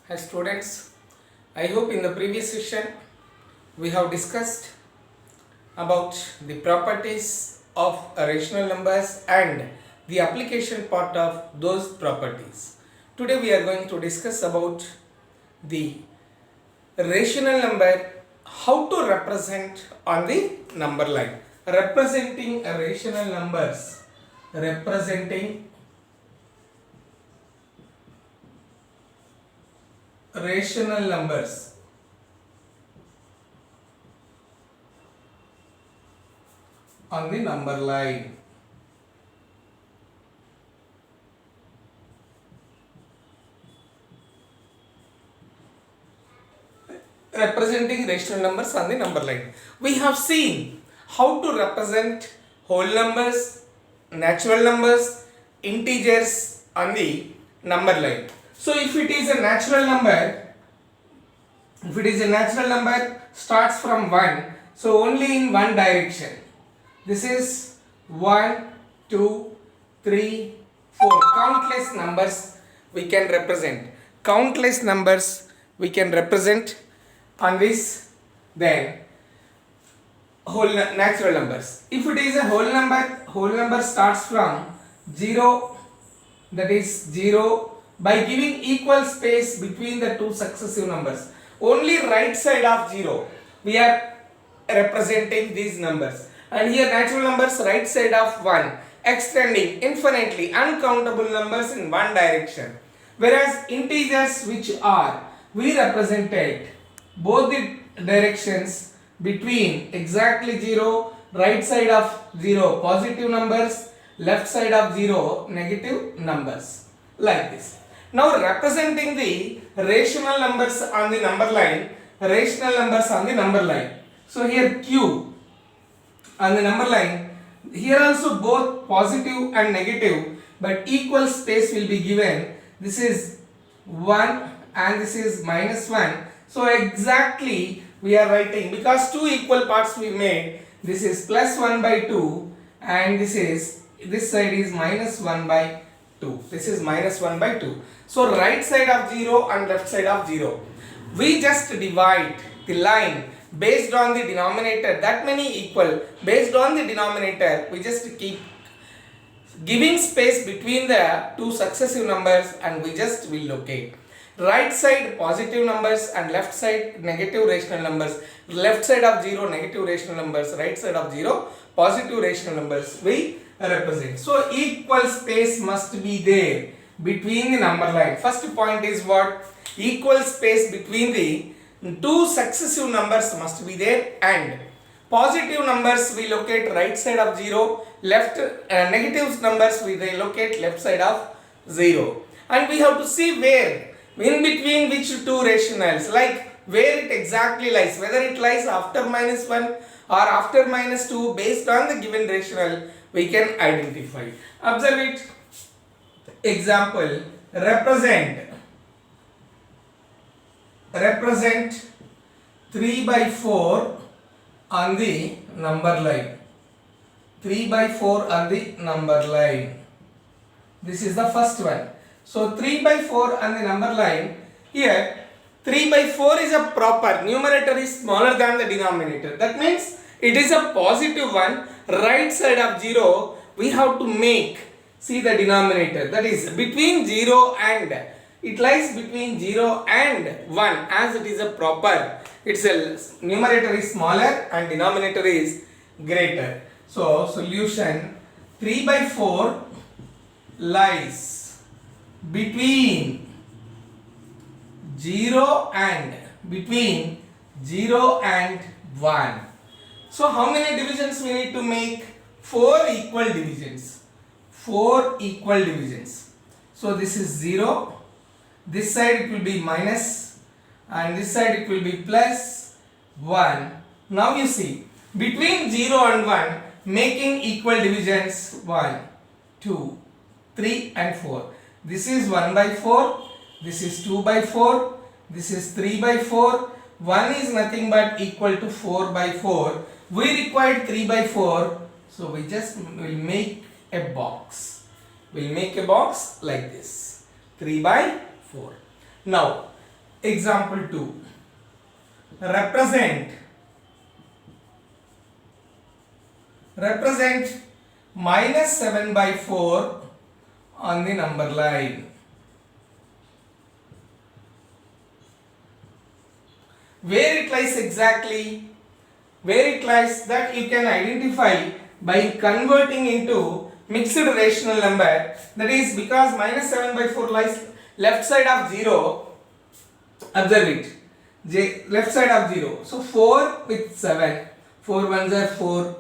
Hi students, I hope in the previous session we have discussed about the properties of rational numbers and the application part of those properties. Today we are going to discuss about the rational number, how to represent on the number line. Representing rational numbers on the number line. Representing rational numbers on the number line. We have seen how to represent whole numbers, natural numbers, integers on the number line. So if it is a natural number, starts from 1, so only in one direction. This is 1, 2, 3, 4. Countless numbers we can represent. Countless numbers we can represent on this. Then whole natural numbers. If it is a whole number starts from 0, that is 0, by giving equal space between the two successive numbers. Only right side of 0 we are representing these numbers, and here natural numbers right side of 1, extending infinitely uncountable numbers in one direction, whereas integers which are we represented both the directions between exactly 0, right side of 0 positive numbers, left side of 0 negative numbers, like this. Now representing the rational numbers on the number line, so here q on the number line, here also both positive and negative, but equal space will be given. This is 1 and this is -1. So exactly we are writing, because two equal parts we made, this is +1/2 and this side is -1/2. This is -1/2. So right side of 0 and left side of 0. We just divide the line based on the denominator, that many equal. Based on the denominator, we just keep giving space between the two successive numbers and we just will locate. Right side positive numbers and left side negative rational numbers. Left side of 0 negative rational numbers, right side of 0 positive rational numbers we represent. So equal space must be there between the number line. First point is what? Equal space between the two successive numbers must be there, and positive numbers we locate right side of 0, negative numbers we locate left side of 0. And we have to see where, in between which two rationals, like where it exactly lies, whether it lies after -1 or after -2, based on the given rational we can identify. Observe it. Example, represent 3/4 on the number line. 3/4 on the number line. This is the first one. So 3/4 on the number line. Here 3/4 is a proper, numerator is smaller than the denominator. That means it is a positive one. Right side of 0 we have to make, see the denominator, that is between 0 and, it lies between 0 and 1, as it is a proper, its a numerator is smaller and denominator is greater. So solution, 3/4 lies between 0 and 1. So how many divisions we need to make? 4 equal divisions. 4 equal divisions. So this is 0. This side it will be minus and this side it will be plus 1. Now you see, between 0 and 1, making equal divisions 1, 2, 3 and 4. This is 1/4, this is 2/4, this is 3/4. 1 is nothing but equal to 4/4. We required 3/4, so we just will make a box. We'll make a box like this, 3/4. Now Example 2. Represent minus 7 by 4 on the number line. Where it lies exactly? Where it lies that you can identify by converting into mixed rational number. That is, because minus 7 by 4 lies left side of 0. Observe it. Left side of 0. So 4 with 7. 4 ones are 4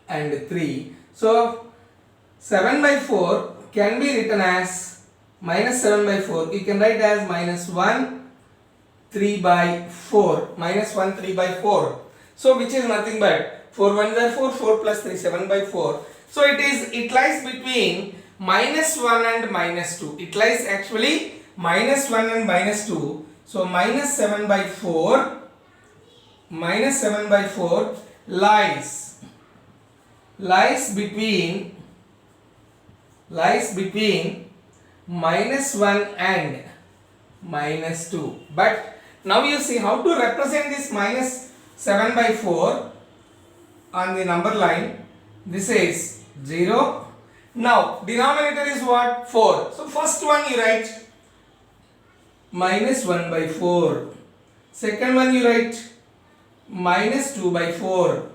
and 3. So 7 by 4 can be written as minus 7 by 4. You can write as minus 1 3 by 4. Minus 1 3 by 4. So which is nothing but 4 ones are 4. 4 plus 3 7 by 4. So it lies between minus 1 and minus 2. It lies actually minus 1 and minus 2. So minus 7 by 4 lies between minus 1 and minus 2. But now you see how to represent this minus 7 by 4 on the number line. This is 0. Now denominator is what? 4. So first one you write minus 1 by 4. Second one you write minus 2 by 4.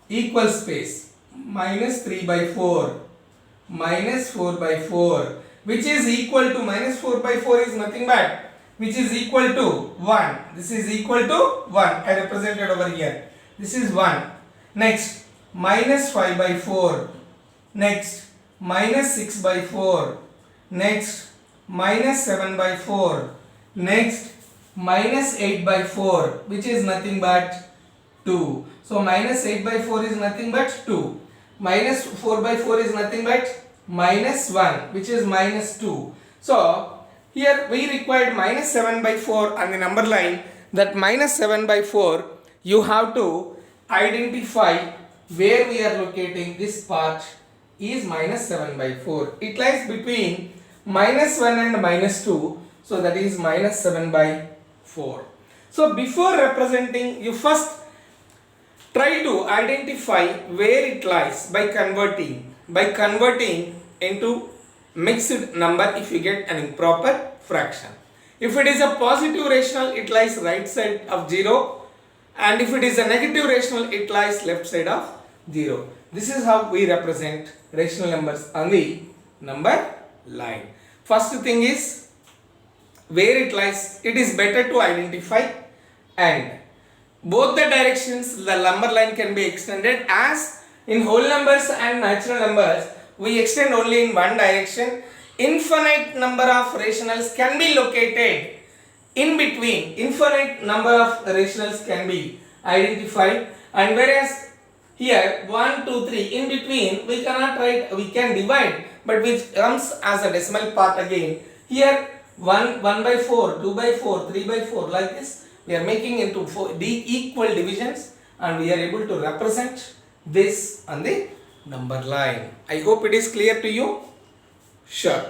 Equal space. Minus 3 by 4. Minus 4 by 4. Which is equal to minus 4 by 4 is nothing but which is equal to 1. This is equal to 1. I represented over here. This is 1. Next, minus 5 by 4. Next, minus 6 by 4. Next, minus 7 by 4. Next, minus 8 by 4, which is nothing but 2. So minus 8 by 4 is nothing but 2. Minus 4 by 4 is nothing but minus 1, which is minus 2. So here we required minus 7 by 4 on the number line. That minus 7 by 4 you have to identify where we are locating. This part is minus 7 by 4. It lies between minus 1 and minus 2. So that is minus 7 by 4. So before representing, you first try to identify where it lies by converting into mixed number if you get an improper fraction. If it is a positive rational, it lies right side of 0, and if it is a negative rational, it lies left side of 0. This is how we represent rational numbers on the number line. First thing is where it lies. It is better to identify, and both the directions the number line can be extended. As in whole numbers and natural numbers, we extend only in one direction. Infinite number of rationals can be located in between. Infinite number of rationals can be identified, and whereas here 1, 2, 3 in between we cannot write, we can divide, but which comes as a decimal part again. Here 1 by 4, 2 by 4, 3 by 4, like this we are making into equal divisions, and we are able to represent this on the number line. I hope it is clear to you. Sure.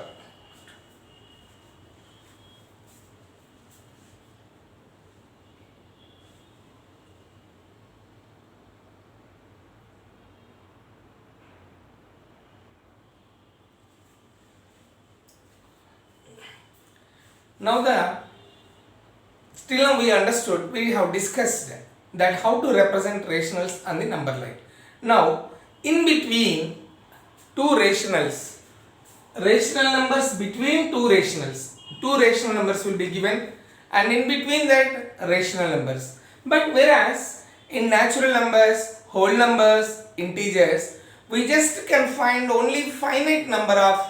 Now still we understood, we have discussed that how to represent rationals on the number line. Now in between two rationals, rational numbers between two rational numbers will be given, and in between that rational numbers. But whereas in natural numbers, whole numbers, integers, we just can find only finite number of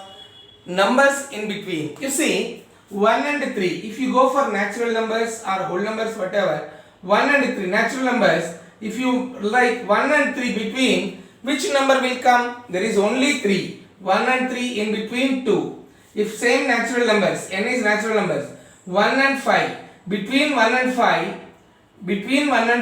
numbers in between. You see, 1 and 3, if you go for natural numbers or whole numbers, whatever, 1 and 3 natural numbers, if you like 1 and 3 between, which number will come? There is only 3. 1 and 3 in between 2. If same natural numbers, n is natural numbers, 1 and 5, between 1 and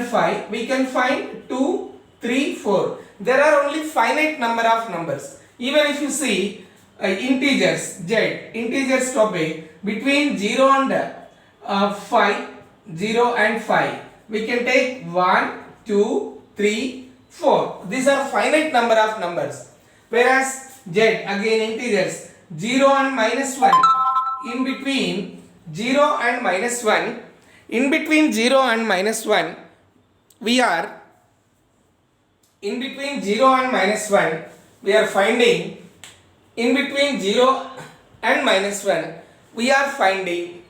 5, we can find 2, 3, 4. There are only finite number of numbers. Even if you see integers, z, integers topic, between 0 and 5, 0 and 5. We can take 1, 2, 3, 4. These are finite number of numbers. Whereas Z, again integers, 0 and minus 1. In between 0 and minus 1, in between 0 and minus 1, we are, in between 0 and minus 1, we are finding, in between 0 and minus 1, we are finding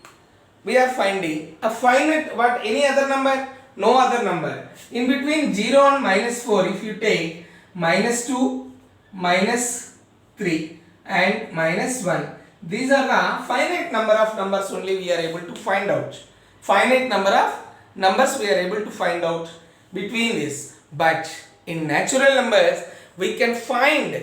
a finite, what, any other number? No other number. In between 0 and minus 4, if you take minus 2, minus 3 and minus 1, these are the finite number of numbers only we are able to find out. Finite number of numbers we are able to find out between this. But in natural numbers, we can find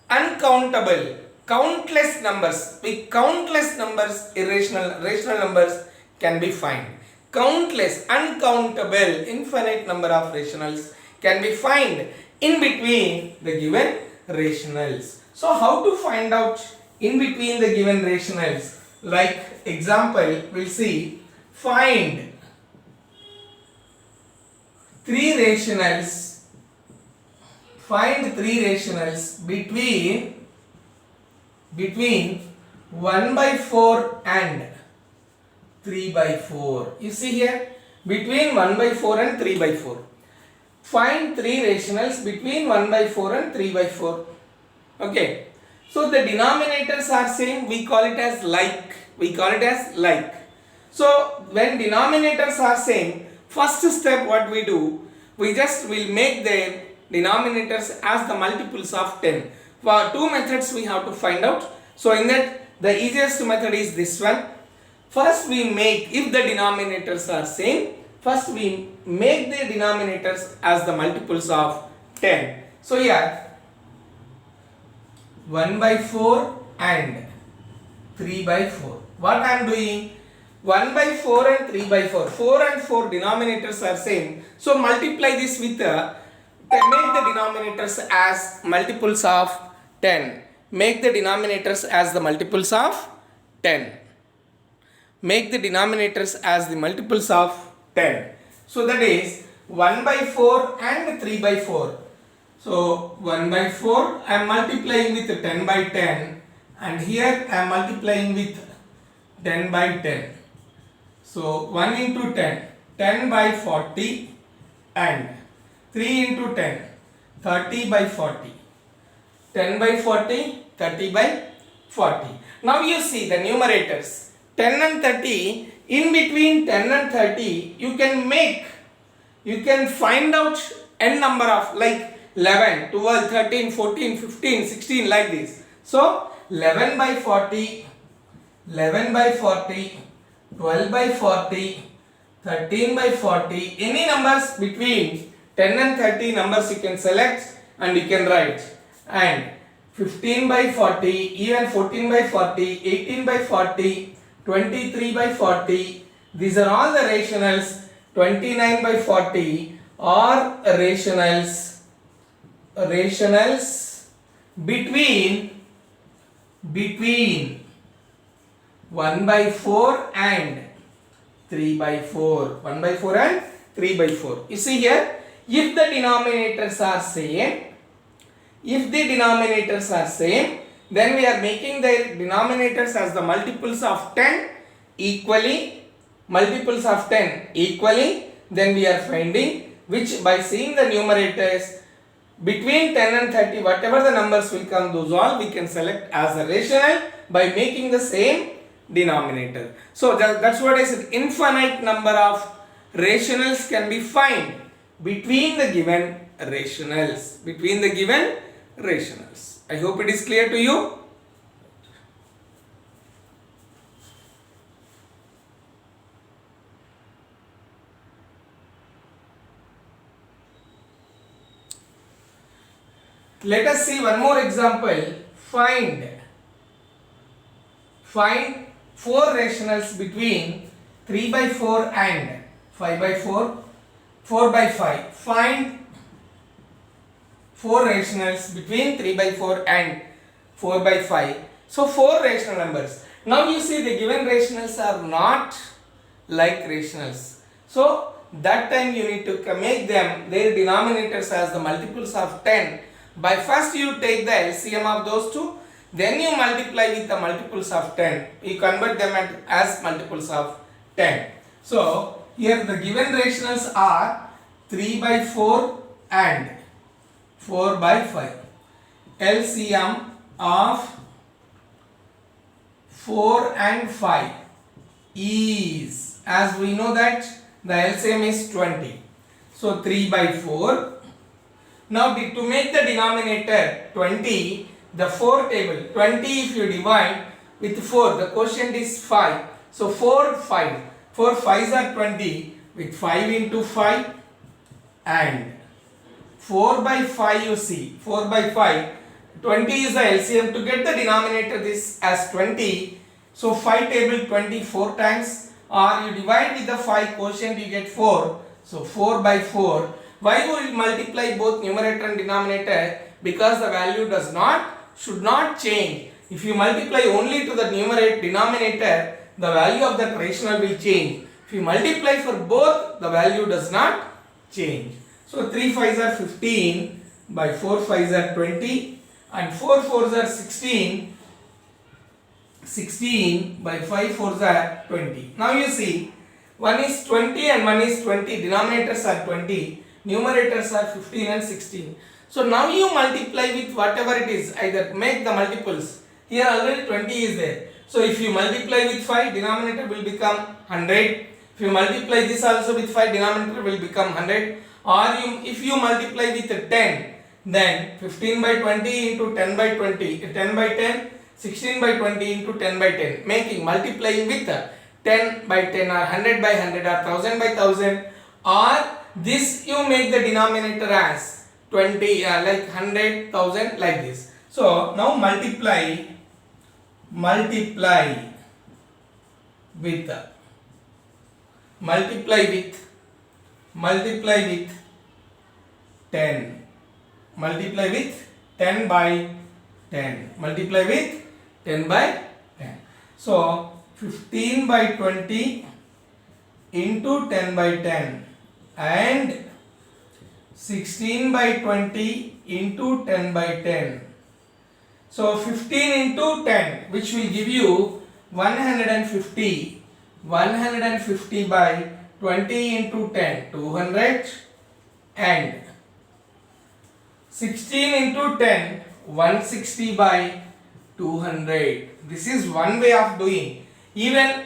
uncountable, countless numbers. With countless numbers, rational numbers can be found. Countless, uncountable, infinite number of rationals can be found in between the given rationals. So how to find out in between the given rationals? Like example, we'll see, find three rationals between 1 by 4 and 3 by 4. You see here, between 1 by 4 and 3 by 4. Find three rationals between 1 by 4 and 3 by 4. Okay. So the denominators are same, we call it as like. So when denominators are same, first step what we do, we just will make their denominators as the multiples of 10. For two methods we have to find out. So in that, the easiest method is this one. First we make, if the denominators are same, first we make the denominators as the multiples of 10. So here 1 by 4 and 3 by 4. What I am doing? 1 by 4 and 3 by 4. 4 and 4 denominators are same. So multiply this with make the denominators as multiples of 10. Make the denominators as the multiples of 10. Make the denominators as the multiples of 10. So that is 1 by 4 and 3 by 4. So 1 by 4 I am multiplying with 10 by 10, and here I am multiplying with 10 by 10. So 1 into 10, 10 by 40, and 3 into 10, 30 by 40. 10 by 40, 30 by 40. Now you see the numerators. 10 and 30, in between 10 and 30, you can find out n number of, like 11, 12, 13, 14, 15, 16, like this. So 11 by 40, 11 by 40, 12 by 40, 13 by 40, any numbers between 10 and 30 numbers you can select and you can write. And 15 by 40, even 14 by 40, 18 by 40, 23 by 40, these are all the rationals. 29 by 40 are rationals between 1 by 4 and 3 by 4. 1 by 4 and 3 by 4. You see here, if the denominators are same, then we are making the denominators as the multiples of 10 equally, then we are finding, which by seeing the numerators between 10 and 30, whatever the numbers will come, those all we can select as a rational by making the same denominator. So that's what I said, infinite number of rationals can be found between the given rationals. I hope it is clear to you. Let us see one more example. Find 4 rationals between 3 by 4 and 5 by 4, 4 by 5. Find 4 rationals between 3 by 4 and 4 by 5. So 4 rational numbers. Now you see the given rationals are not like rationals. So that time you need to make them their denominators as the multiples of 10. By first you take the LCM of those two, then you multiply with the multiples of 10. You convert them as multiples of 10. So here the given rationals are 3 by 4 and 4 by 5. LCM of 4 and 5 is, as we know that the LCM is 20. So 3 by 4. Now to make the denominator 20, the 4 table, 20 if you divide with 4, the quotient is 5. So 4, 5. 4 5s are 20 with 5 into 5 and 4 by 5 you see, 4 by 5. 20 is the LCM. To get the denominator this as 20, so 5 table 24 times, or you divide with the 5 quotient you get 4, so 4 by 4. Why we will multiply both numerator and denominator? Because the value should not change. If you multiply only to the denominator, the value of that rational will change. If you multiply for both, the value does not change. So 3 5s are 15 by 4 5s are 20 and 4 4s are 16. 16 by 5 4s are 20. Now you see, one is 20 and one is 20. Denominators are 20. Numerators are 15 and 16. So now you multiply with whatever it is. Either make the multiples. Here already 20 is there. So if you multiply with 5, denominator will become 100. If you multiply this also with 5, denominator will become 100. Or if you multiply with 10, then 15 by 20 into 10 by 20, 10 by 10, 16 by 20 into 10 by 10, making multiplying with 10 by 10 or 100 by 100 or 1000 by 1000, or this you make the denominator as 20 like 100, 1000 like this. So now multiply with 10. Multiply with 10 by 10. Multiply with 10 by 10. So 15 by 20 into 10 by 10 and 16 by 20 into 10 by 10. So 15 into 10, which will give you 150. 150 by 20 into 10, 200, and 16 into 10, 160 by 200. This is one way of doing. Even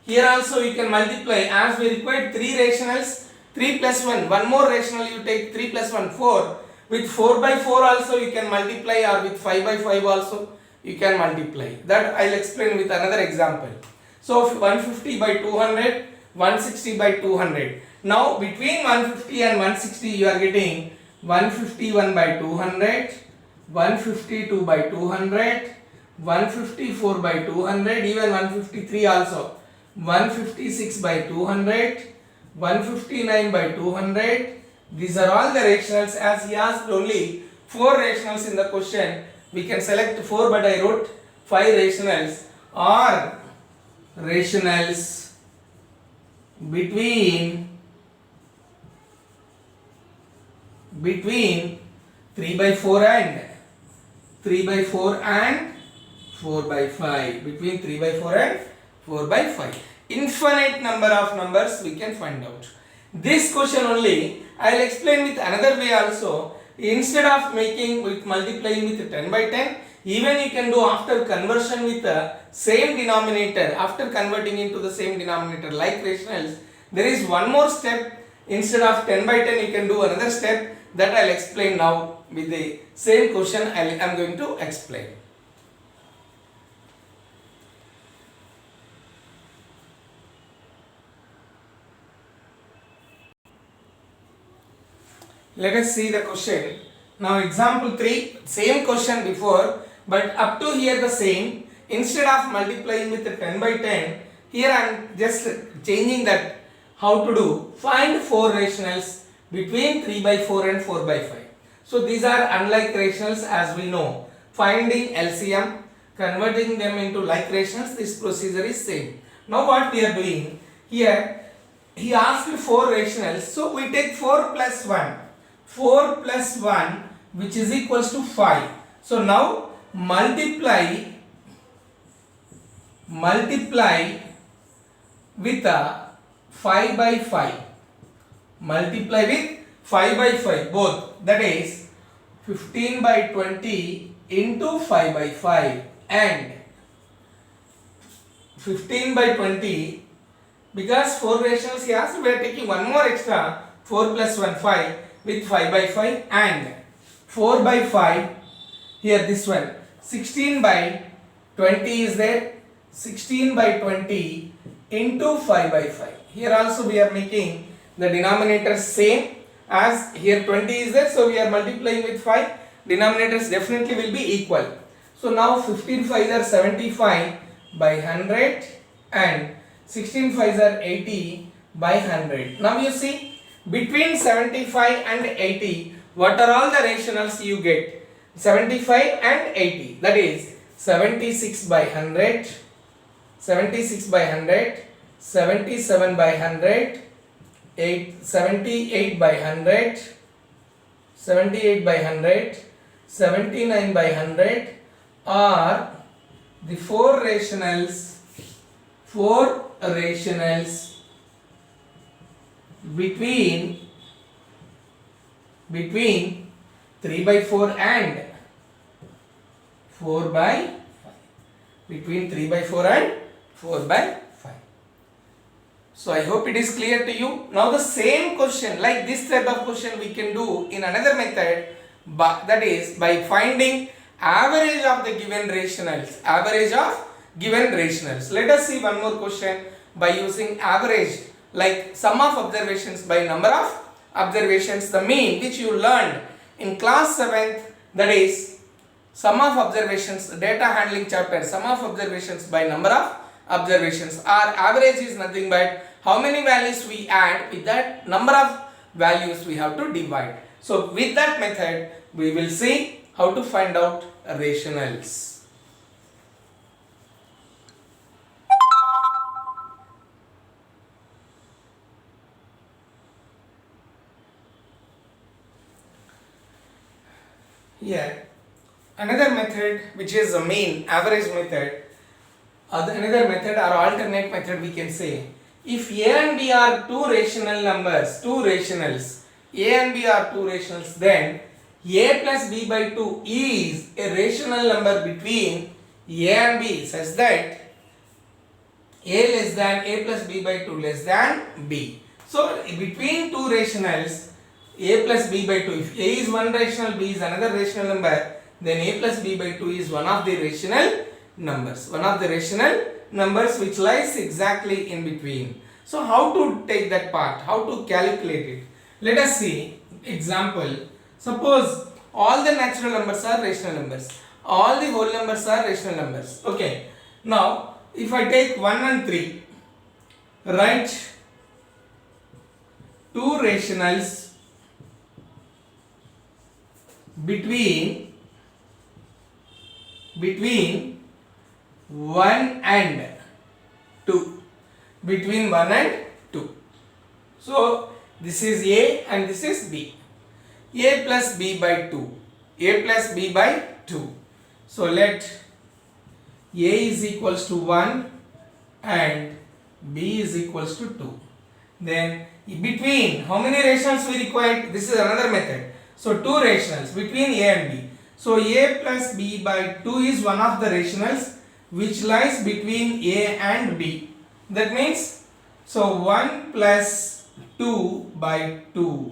here also you can multiply, as we required 3 rationals, 3 plus 1, one more rational you take, 3 plus 1, 4. With 4 by 4 also you can multiply, or with 5 by 5 also you can multiply. That I will explain with another example. So 150 by 200, 160 by 200. Now between 150 and 160 you are getting 151 by 200, 152 by 200, 154 by 200, even 153 also, 156 by 200, 159 by 200. These are all the rationals. As he asked only 4 rationals in the question, we can select 4, but I wrote 5 rationals, or rationals between 3 by 4 and 3 by 4 and 4 by 5. Between 3 by 4 and 4 by 5. Infinite number of numbers we can find out. This question only I will explain with another way also. Instead of multiplying with 10 by 10, even you can do after conversion with the same denominator. After converting into the same denominator like rationals, there is one more step. Instead of 10 by 10, you can do another step that I will explain now with the same question I am going to explain. Let us see the question. Now example 3, same question before, but up to here the same. Instead of multiplying with 10 by 10, here I am just changing that. How to do? Find 4 rationals between 3 by 4 and 4 by 5. So these are unlike rationals, as we know. Finding LCM, converting them into like rationals, this procedure is same. Now what we are doing here, he asked 4 rationals, so we take 4 plus 1. 4 plus 1 which is equals to 5. So now multiply with a 5 by 5. Multiply with 5 by 5 both, that is 15 by 20 into 5 by 5, and 15 by 20, because 4 rationals he asked, we are taking one more extra, 4 plus 1 5 with 5 by 5, and 4 by 5, here this one 16 by 20 is there, 16 by 20 into 5 by 5. Here also we are making the denominator same as here 20 is there, so we are multiplying with 5, denominators definitely will be equal. So now 15 5s are 75 by 100 and 16 5s are 80 by 100. Now you see, between 75 and 80, what are all the rationals you get? 75 and 80, that is 76 by 100, 76 by 100, 77 by 100, 78 by 100, 78 by 100, 79 by 100 are the 4 rationals between 3 by 4 and 4 by 5. Between 3 by 4 and 4 by 5. So I hope it is clear to you. Now the same question, like this type of question we can do in another method, but that is by finding average of the given rationals. Average of given rationals. Let us see one more question by using average, like sum of observations by number of observations, the mean which you learned in class 7th, that is sum of observations, data handling chapter, sum of observations by number of observations. Our average is nothing but how many values we add with that number of values we have to divide. So with that method we will see how to find out rationals. Here another method which is the mean average method, another method or alternate method we can say, if A and B are two rational numbers, two rationals, A and B are two rationals, then A plus B by 2 is a rational number between A and B such that A less than A plus B by 2 less than B. So between two rationals A plus B by 2, if A is one rational, B is another rational number, then A plus B by 2 is one of the rational numbers. One of the rational numbers which lies exactly in between. So how to take that part? How to calculate it? Let us see example. Suppose all the natural numbers are rational numbers. All the whole numbers are rational numbers. Okay. Now if I take 1 and 3, write two rationals between 1 and 2. Between 1 and 2. So this is A and this is B. A plus B by 2. A plus B by 2. So let A is equals to 1 and B is equals to 2. Then between how many rationals we require? This is another method. So two rationals between A and B. So A plus B by 2 is one of the rationals which lies between A and B. That means, so 1 plus 2 by 2.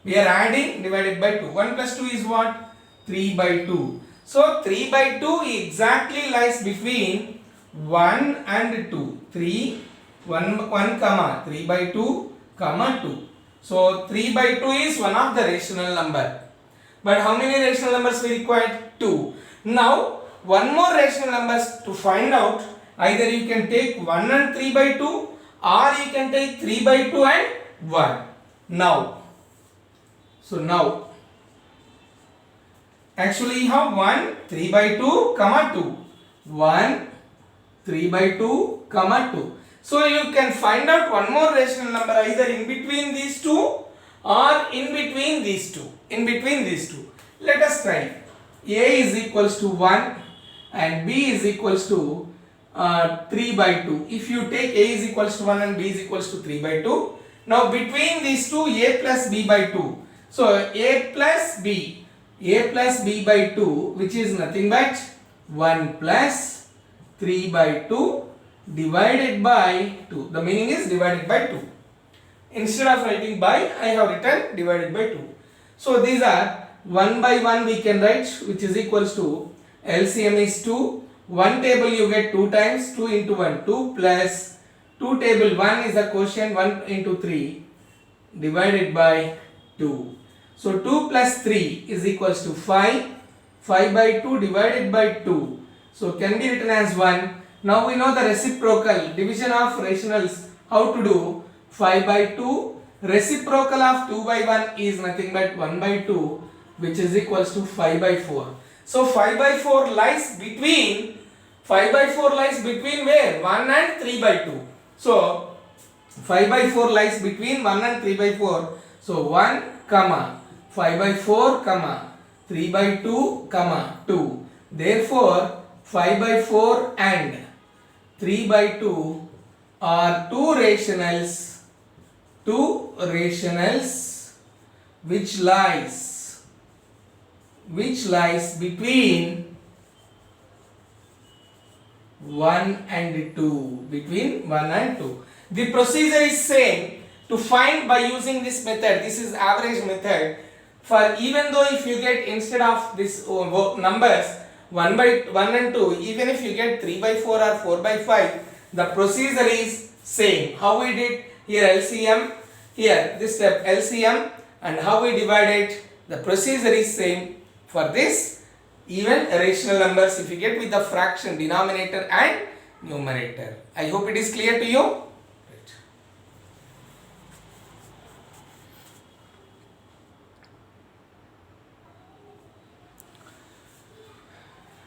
We are adding divided by 2. 1 plus 2 is what? 3 by 2. So 3 by 2 exactly lies between 1 and 2. 1 comma 3 by 2 comma 2. So 3 by 2 is one of the rational number. But how many rational numbers we require? 2. Now one more rational numbers to find out, either you can take 1 and 3 by 2 or you can take 3 by 2 and 1. Now, so now actually you have 1, 3 by 2 comma 2. 1, 3 by 2, comma 2. So you can find out one more rational number either in between these two or in between these two. In between these two. Let us try. A is equals to 1 and B is equals to 3 by 2. If you take A is equals to 1 and B is equals to 3 by 2. Now between these two, A plus B by 2. So A plus B by 2, which is nothing but 1 plus 3 by 2 divided by 2. The meaning is divided by 2. Instead of writing by, I have written divided by 2. So these are 1 by 1 we can write, which is equals to LCM is 2. 1 table you get 2 times, 2 into 1, 2 plus 2 table 1 is the quotient, 1 into 3 divided by 2. So 2 plus 3 is equals to 5. 5 by 2 divided by 2. So can be written as 1. Now we know the reciprocal division of rationals. How to do? 5 by 2. Reciprocal of 2 by 1 is nothing but 1 by 2, which is equals to 5 by 4. So 5 by 4 lies between where? 1 and 3 by 2. So 5 by 4 lies between 1 and 3 by 4. So 1 comma 5 by 4 comma 3 by 2 comma 2. Therefore 5 by 4 and 3 by 2 are two rationals which lies between 1 and 2. Between 1 and 2. The procedure is same to find by using this method. This is average method. For even though if you get instead of this numbers 1 by 1 and 2, even if you get 3 by 4 or 4 by 5, the procedure is same. How we did here LCM, here this step LCM, and how we divided, the procedure is same for this even rational numbers if you get with the fraction denominator and numerator. I hope it is clear to you. Right.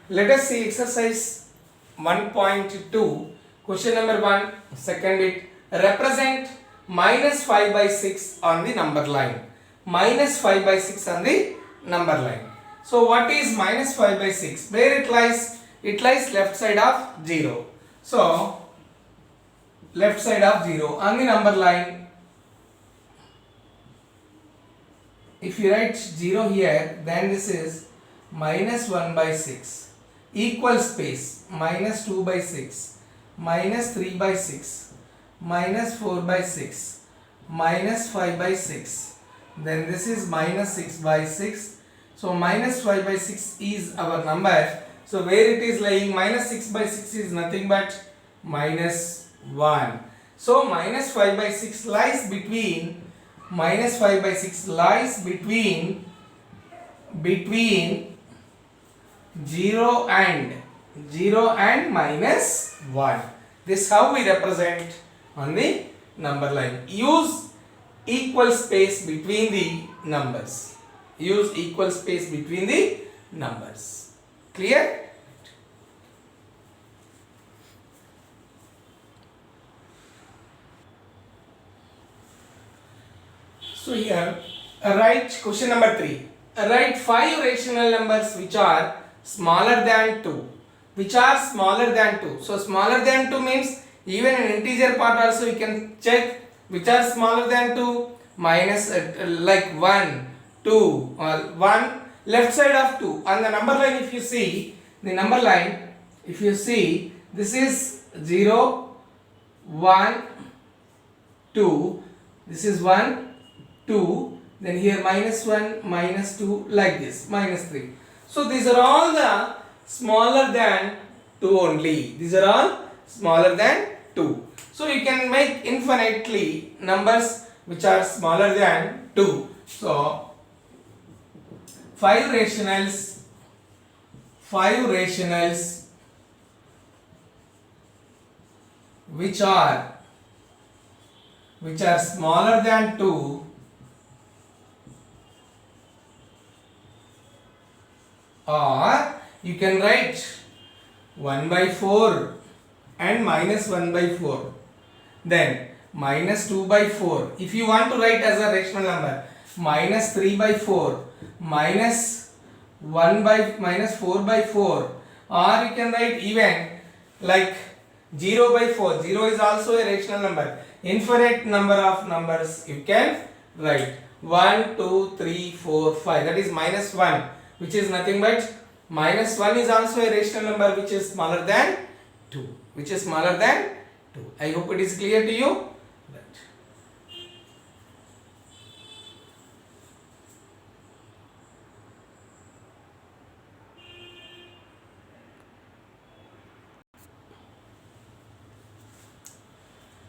Let us see exercise 1.2. Question number 1, second bit. Represent minus 5 by 6 on the number line. Minus 5 by 6 on the number line. So what is minus 5 by 6? Where it lies? It lies left side of 0. So left side of 0 on the number line. If you write 0 here, then this is minus 1 by 6. Equal space minus 2 by 6, minus 3 by 6, minus 4 by 6, minus 5 by 6. Then this is minus 6 by 6. So minus 5 by 6 is our number. So where it is lying, minus 6 by 6 is nothing but minus 1. So minus 5 by 6 lies between, minus 5 by 6 lies between 0 and minus 1. This is how we represent on the number line. Use equal space between the numbers. Use equal space between the numbers. Clear? So here, write question number 3. Write 5 rational numbers which are smaller than 2. Which are smaller than 2. So smaller than 2 means even an integer part also you can check which are smaller than 2. Minus like 1, 2 or 1 left side of 2. On the number line if you see, the number line if you see, this is 0, 1, 2. This is 1, 2. Then here minus 1, minus 2 like this, minus 3. So these are all the smaller than 2 only. These are all smaller than 2. So you can make infinitely numbers which are smaller than 2. So 5 rationals which are smaller than 2 or you can write 1 by 4 and minus 1 by 4. Then minus 2 by 4. If you want to write as a rational number, minus 3 by 4, minus 1 by minus 4 by 4, or you can write even like 0 by 4. 0 is also a rational number. Infinite number of numbers you can write. 1, 2, 3, 4, 5. That is minus 1, which is nothing but minus 1 is also a rational number which is smaller than 2. Which is smaller than 2. I hope it is clear to you. Right.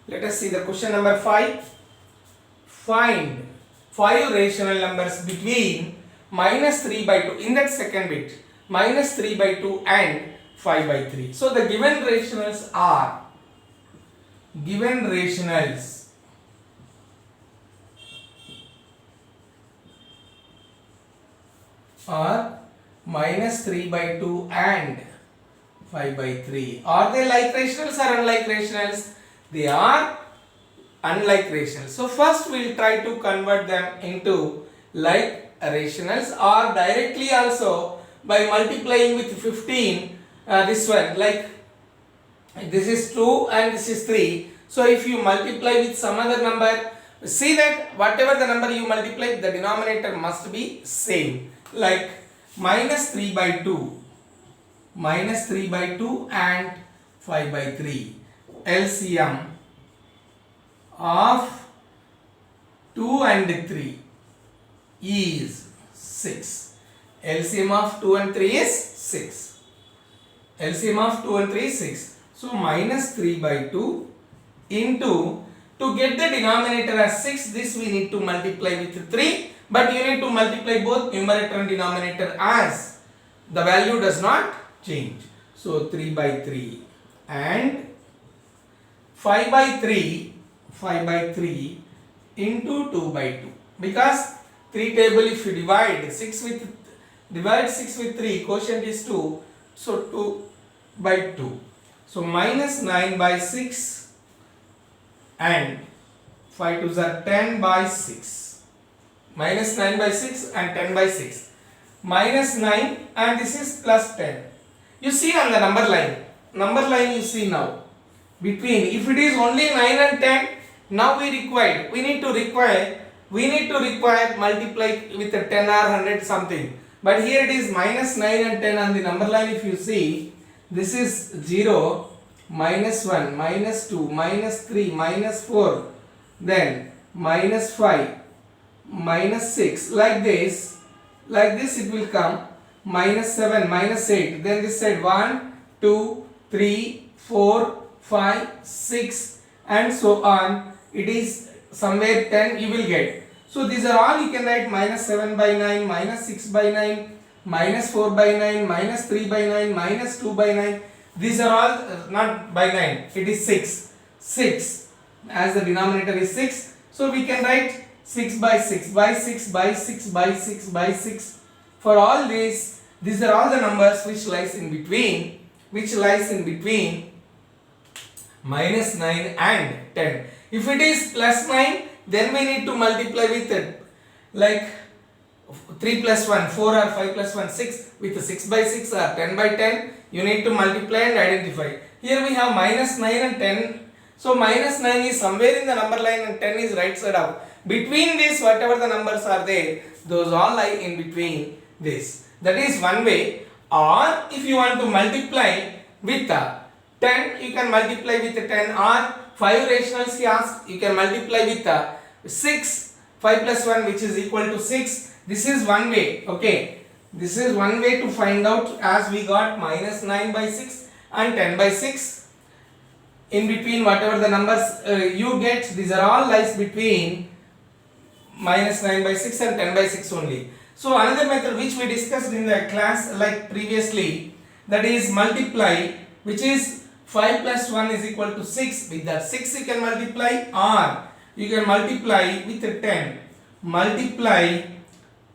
Let us see the question number 5. Find 5 rational numbers between minus 3 by 2 in that second bit, minus 3 by 2 and 5 by 3. So the given rationals are minus 3 by 2 and 5 by 3. Are they like rationals or unlike rationals? They are unlike rationals. So first we will try to convert them into like rationals, or directly also by multiplying with 15. This one, like this is 2 and this is 3. So if you multiply with some other number, see that whatever the number you multiply, the denominator must be same. Like minus 3 by 2, minus 3 by 2 and 5 by 3. LCM of 2 and 3 is 6. LCM of 2 and 3 is 6. LCM of 2 and 3 is 6. So minus 3 by 2 into, to get the denominator as 6, this we need to multiply with 3, but you need to multiply both numerator and denominator as the value does not change. So 3 by 3 and 5 by 3 into 2 by 2, because 3 table, if you divide 6 with 3, quotient is 2, so 2 by 2. So minus 9 by 6 and 5 2s are 10 by 6. Minus 9 by 6 and 10 by 6. Minus 9 and this is plus 10. You see on the number line you see now. Between, if it is only 9 and 10, now we need to require multiply with a 10 or 100 something. But here it is minus 9 and 10 on the number line. If you see, this is 0, minus 1, minus 2, minus 3, minus 4, then minus 5, minus 6, like this it will come, minus 7, minus 8, then this side 1, 2, 3, 4, 5, 6 and so on. It is somewhere 10 you will get. So these are all you can write: minus 7 by 9, minus 6 by 9, minus 4 by 9, minus 3 by 9, minus 2 by 9. These are all not by 9, it is 6. 6 as the denominator is 6. So we can write 6 by 6 by 6 by 6 by 6 by 6. For all these are all the numbers which lies in between minus 9 and 10. If it is plus 9, then we need to multiply with it, like 3 plus 1, 4, or 5 plus 1, 6, with 6 by 6 or 10 by 10, you need to multiply and identify. Here we have minus 9 and 10. So minus 9 is somewhere in the number line and 10 is right side up. Between this, whatever the numbers are there, those all lie in between this. That is one way. Or if you want to multiply with 10, you can multiply with 10, or 5 rationals he asked, you can multiply with 6, 5 plus 1, which is equal to 6. This is one way, okay. This is one way to find out, as we got minus 9 by 6 and 10 by 6. In between whatever the numbers you get, these are all lies between minus 9 by 6 and 10 by 6 only. So another method which we discussed in the class like previously, that is multiply, which is 5 plus 1 is equal to 6. With that 6 you can multiply, or you can multiply with 10. Multiply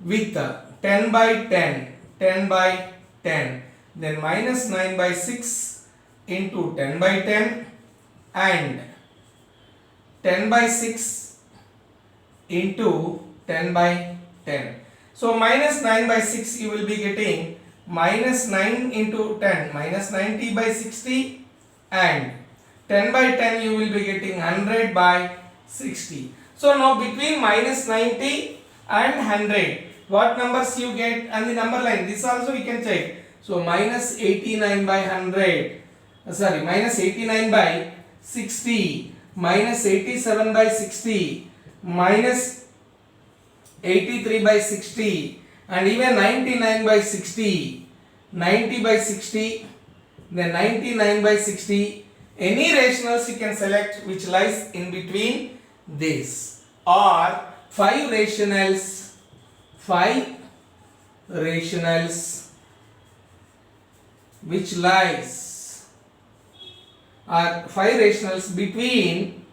with 10 by 10, 10 by 10. then minus 9 by 6 into 10 by 10 and 10 by 6 into 10 by 10. So minus 9 by 6 you will be getting minus 9 into 10 minus 90 by 60 and 10 by 10 you will be getting 100 by 60. So now between minus 90 and 100 what numbers you get and the number line, this also we can check. So minus 89 by 100, minus 89 by 60, minus 87 by 60, minus 83 by 60 and even 99 by 60, 90 by 60, then 99 by 60. Any rationals you can select which lies in between this, or 5 rationals which lies, or 5 rationals between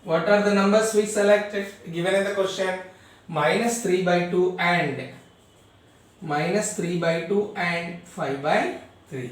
what are the numbers we selected given in the question? Minus 3 by 2 and minus 3 by 2 and 5 by 3.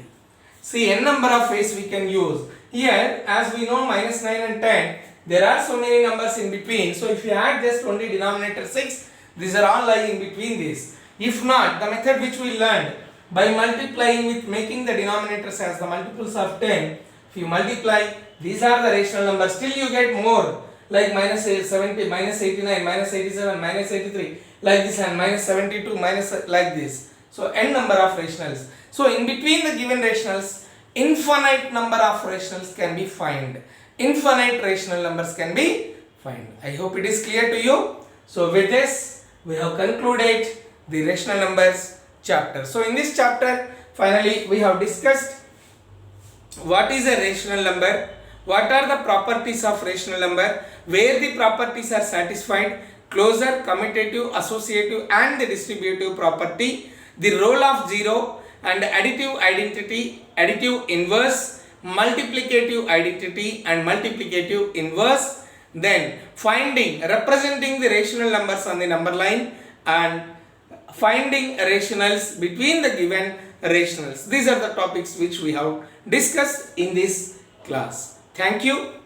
See, n number of ways we can use. Here, as we know, minus 9 and 10, there are so many numbers in between. So, if you add just only denominator 6, these are all lying in between these. If not, the method which we learned by multiplying with making the denominators as the multiples of 10, if you multiply, these are the rational numbers. Still you get more, like minus 70, minus 89, minus 87, minus 83, like this, and minus 72, minus like this. So n number of rationals. So in between the given rationals, infinite number of rationals can be found. Infinite rational numbers can be found. I hope it is clear to you. So with this, we have concluded the rational numbers chapter. So in this chapter, finally we have discussed what is a rational number, what are the properties of rational number, where the properties are satisfied, closure, commutative, associative and the distributive property, the role of zero and additive identity, additive inverse, multiplicative identity and multiplicative inverse, then finding, representing the rational numbers on the number line and finding rationals between the given rationals. These are the topics which we have discussed in this class. Thank you.